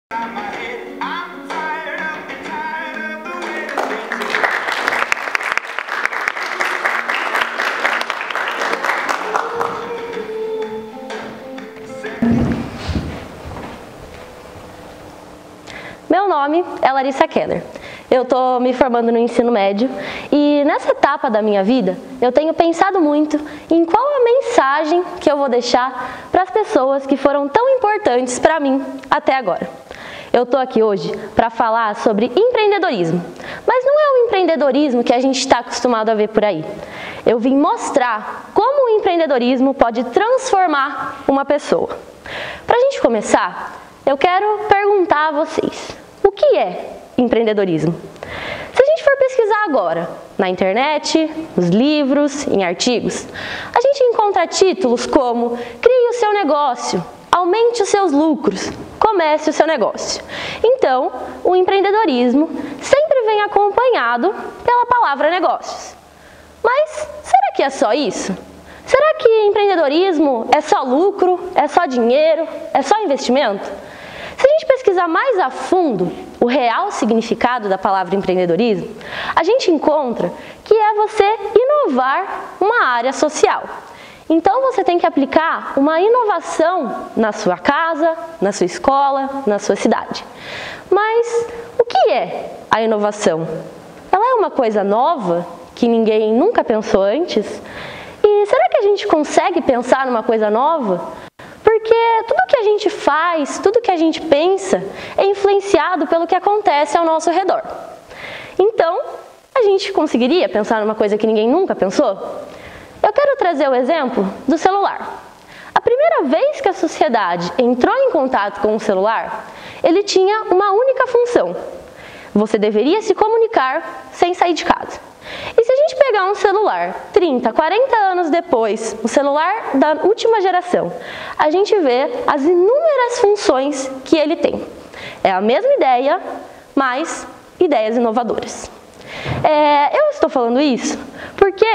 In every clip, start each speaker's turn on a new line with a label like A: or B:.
A: Meu nome é Larissa Keller. Eu estou me formando no ensino médio e nessa etapa da minha vida eu tenho pensado muito em qual a mensagem que eu vou deixar para as pessoas que foram tão importantes para mim até agora. Eu estou aqui hoje para falar sobre empreendedorismo, mas não é o empreendedorismo que a gente está acostumado a ver por aí. Eu vim mostrar como o empreendedorismo pode transformar uma pessoa. Para a gente começar, eu quero perguntar a vocês, o que é empreendedorismo? Se a gente for pesquisar agora, na internet, nos livros, em artigos, a gente encontra títulos como crie o seu negócio, aumente os seus lucros, comece o seu negócio. Então, o empreendedorismo sempre vem acompanhado pela palavra negócios. Mas será que é só isso? Será que empreendedorismo é só lucro, é só dinheiro, é só investimento? Se a gente pesquisar mais a fundo o real significado da palavra empreendedorismo, a gente encontra que é você inovar uma área social. Então você tem que aplicar uma inovação na sua casa, na sua escola, na sua cidade. Mas o que é a inovação? Ela é uma coisa nova que ninguém nunca pensou antes? E será que a gente consegue pensar numa coisa nova? Porque tudo que a gente faz, tudo que a gente pensa é influenciado pelo que acontece ao nosso redor. Então, a gente conseguiria pensar numa coisa que ninguém nunca pensou? Eu quero trazer o exemplo do celular. A primeira vez que a sociedade entrou em contato com o celular, ele tinha uma única função. Você deveria se comunicar sem sair de casa. E se a gente pegar um celular 30, 40 anos depois, o celular da última geração, a gente vê as inúmeras funções que ele tem. É a mesma ideia, mas ideias inovadoras. Eu estou falando isso porque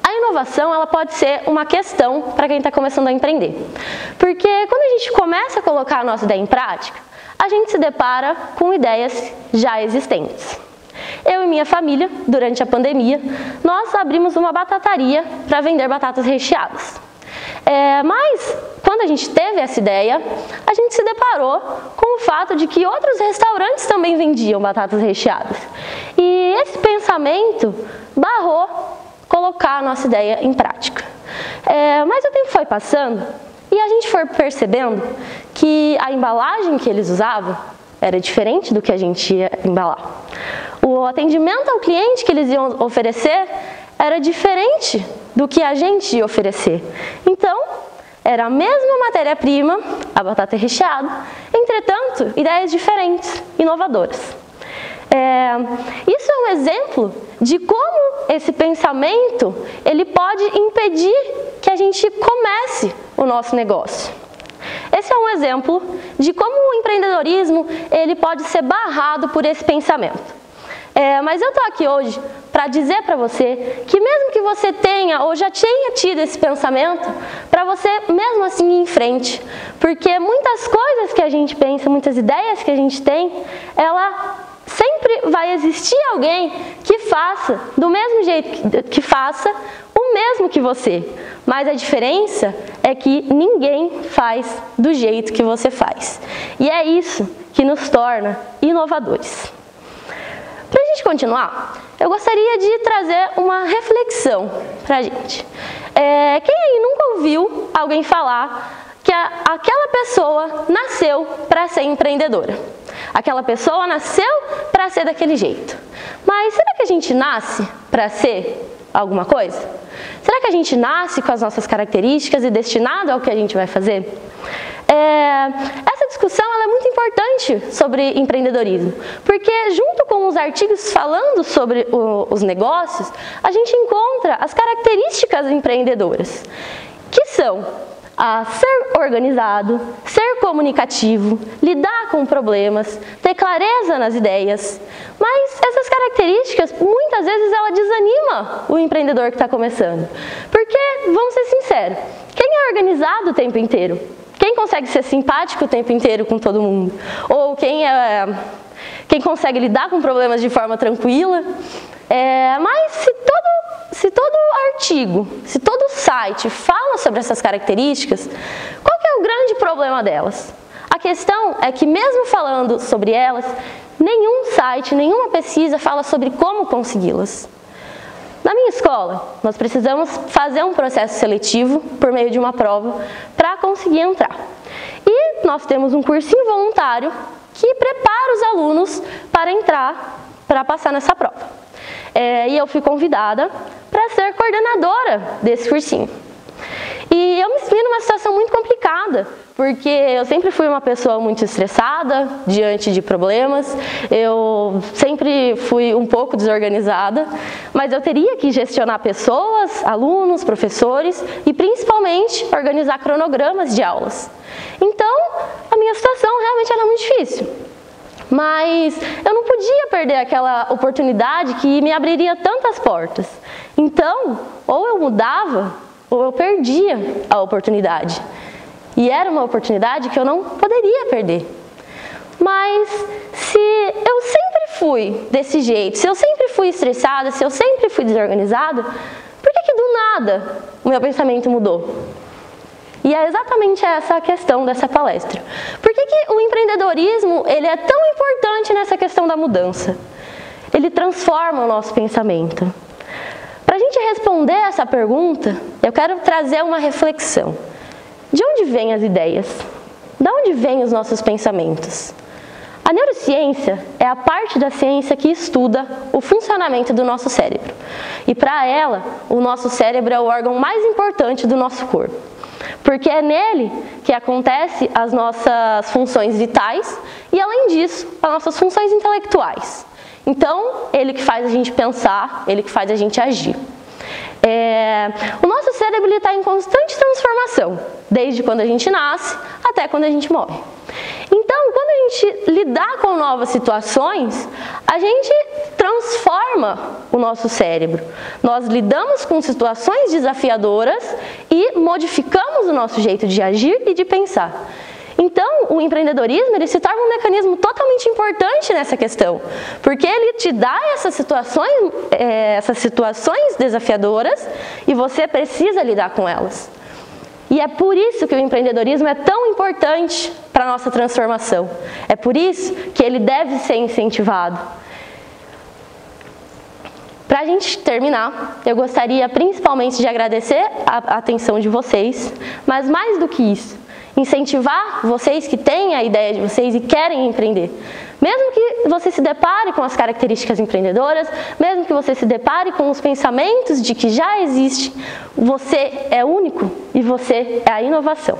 A: a inovação ela pode ser uma questão para quem está começando a empreender. Porque quando a gente começa a colocar a nossa ideia em prática, a gente se depara com ideias já existentes. Eu e minha família, durante a pandemia, nós abrimos uma batataria para vender batatas recheadas. Mas, quando a gente teve essa ideia, a gente se deparou com o fato de que outros restaurantes também vendiam batatas recheadas. E esse pensamento barrou colocar a nossa ideia em prática. Mas o tempo foi passando e a gente foi percebendo que a embalagem que eles usavam era diferente do que a gente ia embalar. O atendimento ao cliente que eles iam oferecer era diferente do que a gente ia oferecer. Então, era a mesma matéria-prima, a batata recheada, entretanto, ideias diferentes, inovadoras. Isso é um exemplo de como esse pensamento ele pode impedir que a gente comece o nosso negócio. Esse é um exemplo de como o empreendedorismo ele pode ser barrado por esse pensamento. Mas eu estou aqui hoje para dizer para você que mesmo que você tenha ou já tenha tido esse pensamento, para você mesmo assim ir em frente. Porque muitas coisas que a gente pensa, muitas ideias que a gente tem, ela sempre vai existir alguém que faça do mesmo jeito que faça o mesmo que você. Mas a diferença é que ninguém faz do jeito que você faz. E é isso que nos torna inovadores. Para a gente continuar, eu gostaria de trazer uma reflexão para a gente. Quem aí nunca ouviu alguém falar que aquela pessoa nasceu para ser empreendedora? Aquela pessoa nasceu para ser daquele jeito. Mas será que a gente nasce para ser alguma coisa? Será que a gente nasce com as nossas características e destinado ao que a gente vai fazer? Essa discussão ela é muito importante sobre empreendedorismo, porque junto com os artigos falando sobre os negócios, a gente encontra as características empreendedoras, que são ser organizado, ser comunicativo, lidar com problemas, ter clareza nas ideias. Mas essas características, muitas vezes, ela desanima o empreendedor que está começando. Porque, vamos ser sinceros, quem é organizado o tempo inteiro? Quem consegue ser simpático o tempo inteiro com todo mundo? Ou quem consegue lidar com problemas de forma tranquila? Mas se todo artigo, se todo site fala sobre essas características, qual que é o grande problema delas? A questão é que mesmo falando sobre elas, nenhum site, nenhuma pesquisa fala sobre como consegui-las. Na minha escola, nós precisamos fazer um processo seletivo por meio de uma prova para conseguir entrar. E nós temos um cursinho voluntário que prepara os alunos para entrar, para passar nessa prova. E eu fui convidada para ser coordenadora desse cursinho. E eu me vi numa situação muito complicada, porque eu sempre fui uma pessoa muito estressada diante de problemas, eu sempre fui um pouco desorganizada, mas eu teria que gestionar pessoas, alunos, professores e principalmente organizar cronogramas de aulas. Então, a minha situação realmente era muito difícil. Mas eu não podia perder aquela oportunidade que me abriria tantas portas. Então, ou eu mudava, ou eu perdia a oportunidade. E era uma oportunidade que eu não poderia perder. Mas se eu sempre fui desse jeito, se eu sempre fui estressada, se eu sempre fui desorganizada, por que do nada o meu pensamento mudou? E é exatamente essa a questão dessa palestra. Por que o empreendedorismo ele é tão importante nessa questão da mudança? Ele transforma o nosso pensamento. Para a gente responder essa pergunta, eu quero trazer uma reflexão. De onde vêm as ideias? De onde vêm os nossos pensamentos? A neurociência é a parte da ciência que estuda o funcionamento do nosso cérebro. E para ela, o nosso cérebro é o órgão mais importante do nosso corpo. Porque é nele que acontecem as nossas funções vitais e, além disso, as nossas funções intelectuais. Então, ele que faz a gente pensar, ele que faz a gente agir. O nosso cérebro está em constante transformação, desde quando a gente nasce até quando a gente morre. Então, quando a gente lidar com novas situações, a gente transforma o nosso cérebro. Nós lidamos com situações desafiadoras e modificamos o nosso jeito de agir e de pensar. Então, o empreendedorismo ele se torna um mecanismo totalmente importante nessa questão, porque ele te dá essas situações desafiadoras e você precisa lidar com elas. E é por isso que o empreendedorismo é tão importante para a nossa transformação. É por isso que ele deve ser incentivado. Para a gente terminar, eu gostaria principalmente de agradecer a atenção de vocês, mas mais do que isso, incentivar vocês que têm a ideia de vocês e querem empreender. Mesmo que você se depare com as características empreendedoras, mesmo que você se depare com os pensamentos de que já existe, você é único e você é a inovação.